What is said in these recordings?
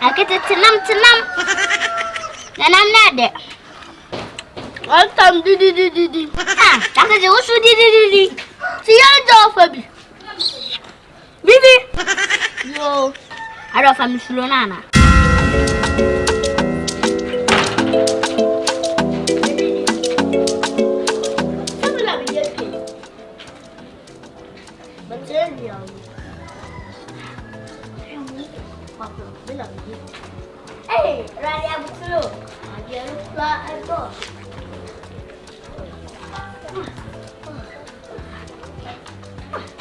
Akete tinam. Nanam nade. All time di. Ah, Akete wo su di. See you do for me. Bibi. Yo. I don't find me nana. Hey, Rally Abuelo. I get a flat and go.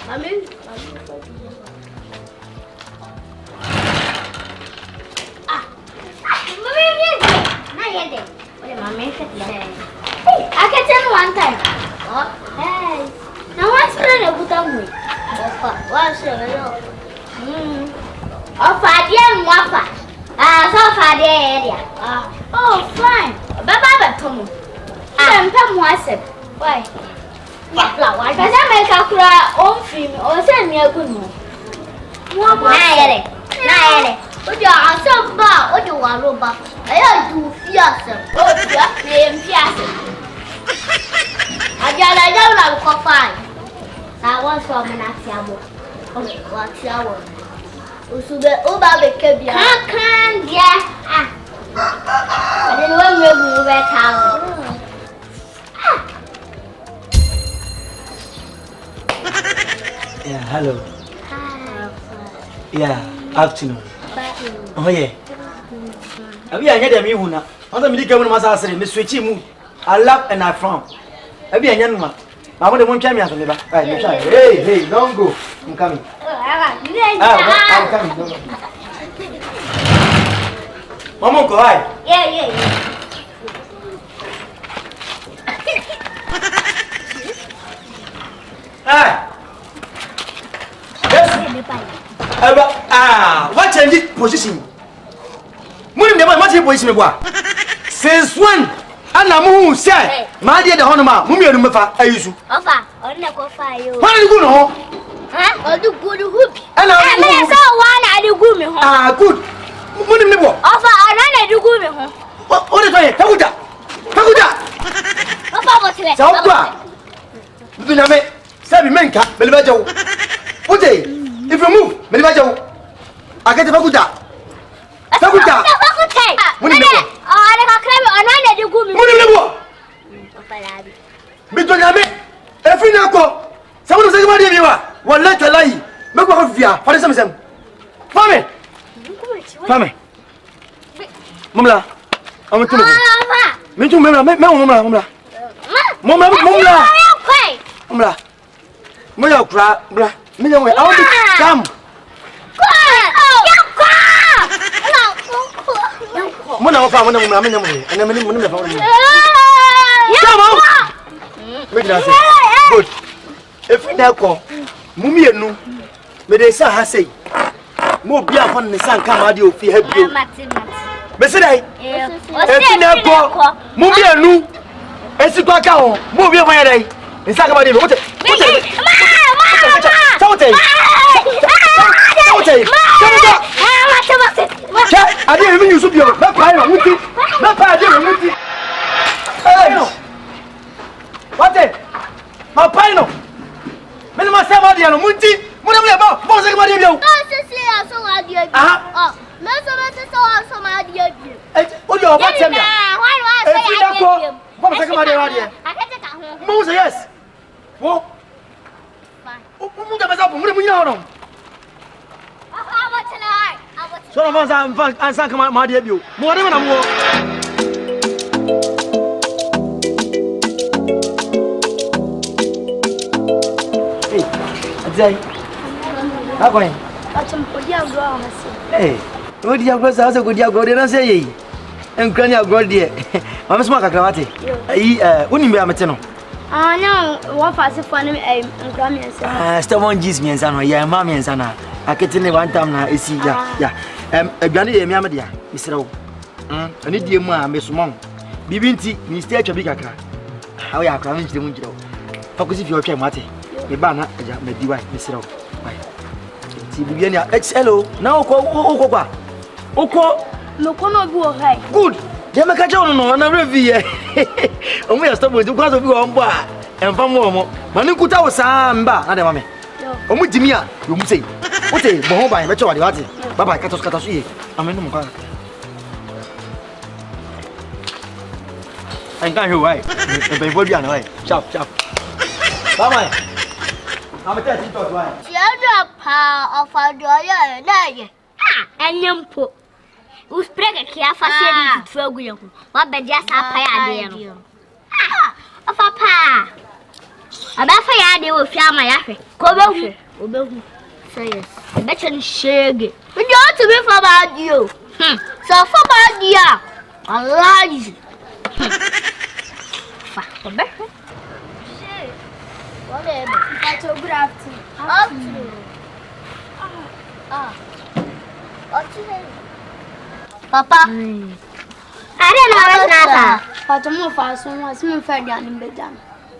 Mommy. I can tell you one time. Oh, hey. Now what's the good on me? What's the Wafa. So far the area. Oh, fine. Baba Tomo. I'm Pam. Why? Why? Because I make a cry on film or send me a good moon. Nine. What you are so bad, what you are robot. I do fiasco. Oh, yeah, fiasco. I don't know how fine. I was from an axiom. Okay, what's your Usube ubabe kebia. Kan dia. I didn't want to move at town. Yeah, hello. Yeah, afternoon. Oh yeah. Abi anya dem ihu na. Onto mi di gamu ma sa asere me switch mu. I love and I from. Abi anya no ma. Ma mo de mo ntwa mi aseme ba. Hey, don't go. I'm coming. I'm coming. Mama, go hi. Yeah. Hi. Yes. What change position? Money never much position me since when? Anna mu say, my dear the honoma, mummy and mefa ayusu. Ofa, on the go fire. What are you going on? Huh? Or do good hoop. And I saw one I do good me home. Good. Money me bo. Ofa, I do good me home. What is it? Paguda. Ofa, what's it? So what? Biname, Sabi Menka, Belvajo. What day? If you move, Belvajo. Akete Paguda. Paguda. Money me bo. I don't claim on I do good me. Money me bo. Bitoname, every nako. Someone say about you. One letter lie. Make what of ya. For the same. Family. Mumla. I'm to me. Too, Mumla. Mumla. Moya cry, blah. Me away. I want to come. Mona of our and I'm in the phone. Come on. Good. If we now call Mummy and no, may they say, I say, more beer upon the sun come out of fear. But say, if we now call Mummy and no, as you go down, move your way. And talk about it. What I didn't even use your my pino. Men ma sa ma dia no munti mo na ba mo se ma dia bio so ma dia me so ma dia bio o yo ba tem ya why say mo se ma dia Akete ka ho mo se yes wo mo da ba sa mo mu nya no so na fa ansa ka ma dia bio mo de na mo Hey, how going? Hey, what do you have? Also, good you go there and say, and can you go there? I'm a smoker, Kawati. Wouldn't be a matino. No, what fast for me, and Stone G's me and Sana, yeah, Mammy and Sana. I get in one time now, is yeah. A granny, Yamadia, Mr. O. I need dear ma, Miss Mom. Bibinti, Mr. Chabika. How are you coming to the window? Focus if you're okay, Mati. Me bana aja me diwa me siraw. Ti bibiania hello. Na okwa. Oko. No kono bi o hai. Good. Dey make a job no na review. Omo ya stop with because obi won bo a. Emfa mo omo. Mani kuta wo saa mba na dey ma me. Omo dimi a, yo mu sei. Ote bo ho ban be che wade wate. Bye bye kata so ye. Amenu mo ka. Anh can't hear why. Bem foi bien, vai. Chap. Bye bye. I'm telling you why. Tiada pa afadoya na. Enyampo. O sprega que a fazer de fogo eu. Uma bedia essa paia de. O papa. A ba faia de o fiama ya hwe. Ko be hu. O be hu. Say yes. I bet you shege. We don't to be for bad you. So for bad ya. Allah is. Fa, o be hu. Whatever. Photography. Papa. Ada na nasa. Patomo fa so mo asimo fa dia ni bedam.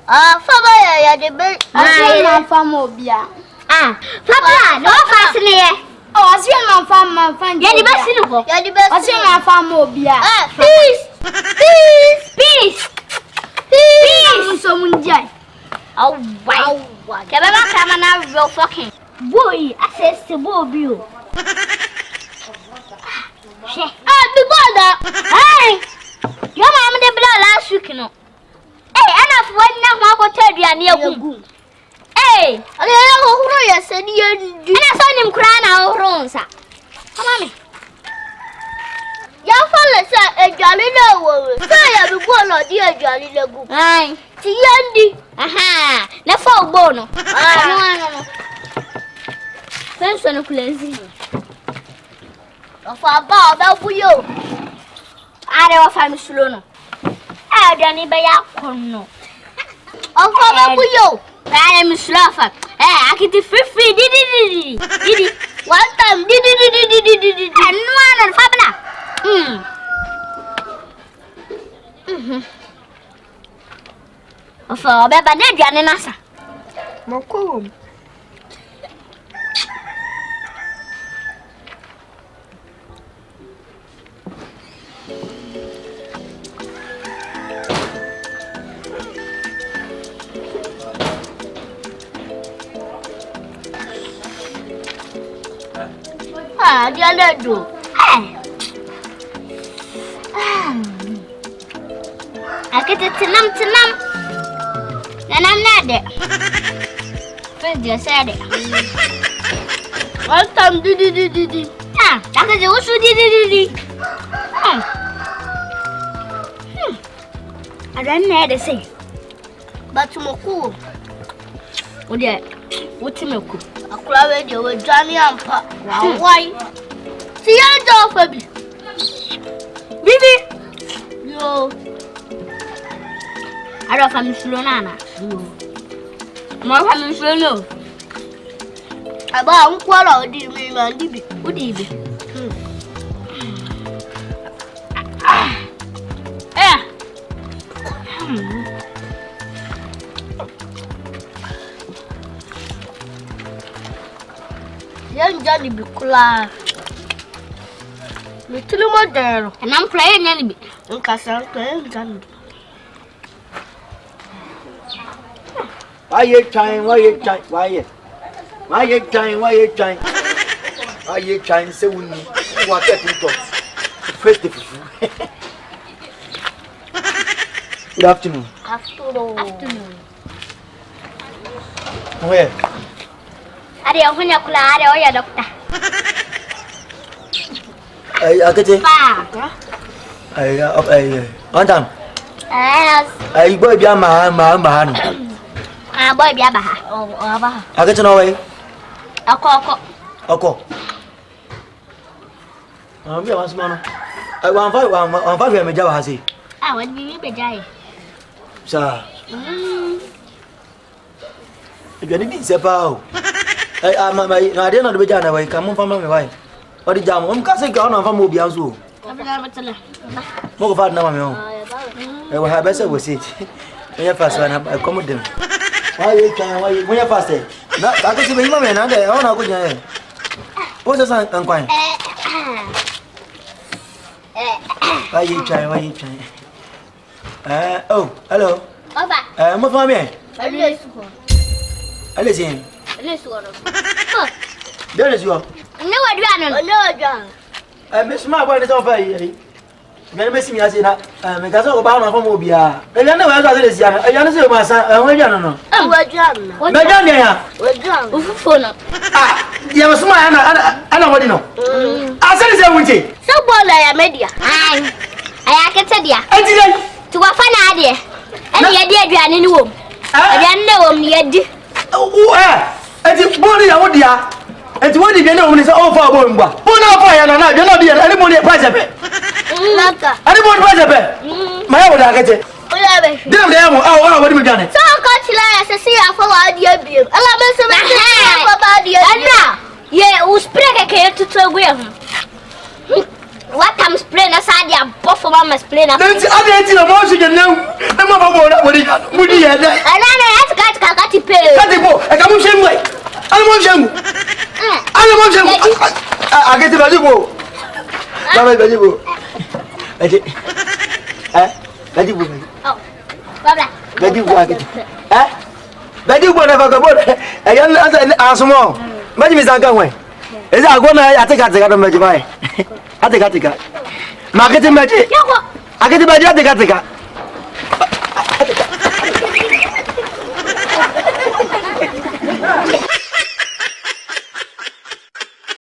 Faba ya de be. Asimo na fa mo bia. Papa, no fa sine ye. Asimo na fa ma fa. Ya di besi no ho. Ya di besi. Asimo na fa mo bia. Peace. So munjai. Oh, wow. Kebaba kama na real fucking. Boy, access to Bobby. Before that, hey, your mama the blood last week, no. Hey, enough one now, Marco tell you near Goo. Hey, I don't know who you said you. And I saw him crying out wrong, sir. Come on, your father said a jolly no. Say, I will go on, dear jolly no. Aye, Tiandi. Aha, the folk bono. No. Thanks for the cleansing. Of our bar, about you. I don't find slow. I don't buy a corno. Of our you. I am sluffer. Akete free. Did it. One time, did it. And one and Fabula. Of our baby, and Nasa. Moko. Dia ledo. Akete tenam. Nanam nade. First dia said it. One time di. Akete usu di. I don't know to say. But moku. Odia, what moku? Akula we dey we Johnny ampa. Why? See you do for me. Bibi. Yo. I don't find slow nana. More find slow no. Aba unkwala odi me man dibi. Odi bi. Yan Johnny be kula. Me tunu mo dero. And I'm playing any bit. Nkasa playing Johnny. Why you trying? Why you trying? Say we what that in talk. First the Good afternoon. Afternoon. Where? Ada yang punya kula ada ya dokter. Akete. Pa. Antam. Boy biya ma no. Boy biya baha. Baha. Akete no way. Ako. Biya mas mano. Wan fa me jawa hasi. Wan bi be jai. Sa. Jadi di siapa? Na dia na do beja na wai kamu fama me wai. Odi jam ka se ka na fama obi anso. Mo ko fa na ma me o. Wa ha be se wo sit. Onya fast na come dem. Why when you fast? Na ka ke be ma me na de o na ko nya e. O se san kan kwan. Why you trying? Oh, hello. Mo fa me. Listen. There is you. Miss Ma, what is over here? Me miss me as in me ga so ba na fa mo bia. E ya na wa so ase sia. E ya na se ma sa e ho ja no no. Me ja ne ya. Ufufu no. Ah, ya so ma ana wodi no. Ase ni se wunti. So bola ya media. Aya Akete dia. Enti dai. Ti wa fa na ade. Ene ye di aduane ni wom. Aduane na wom ni ye di. Enti bodi ya wodi ya. Enti wodi bi na wom ni se o fa bo ngba. Bo na fa ya na na bi na bi ya. Ani mo ni pa se pe. Naka. Ani mo ni pa se pe. Ma ya wodi Akete. Oya be. Dem dem mo wodi mi dwane. So ko chila ya se si afa wa dia bi. Ala be se be afa ba dia. Ana. Ye u spray ke ke tutu egu ya hu. What am spray na sa dia bofo mama spray na. Enti ade na mo so je nam. E ma ba bo na wodi ya. Mudi ya dai. Ana na ya tika ti pe. Kati po, e ka mo shemu ai. Ani mo shemu. Ani mo shemu. Akete ba ji po. Ba ji po. Ati. Badi bu. Oh. Babla. Badi bu Akete. Badi bu na fa ko bo. E yan asumo. Maji mi san kan we. E za go na atika tika do maji bai. Atika. Ma Akete maji. Akete maji atika.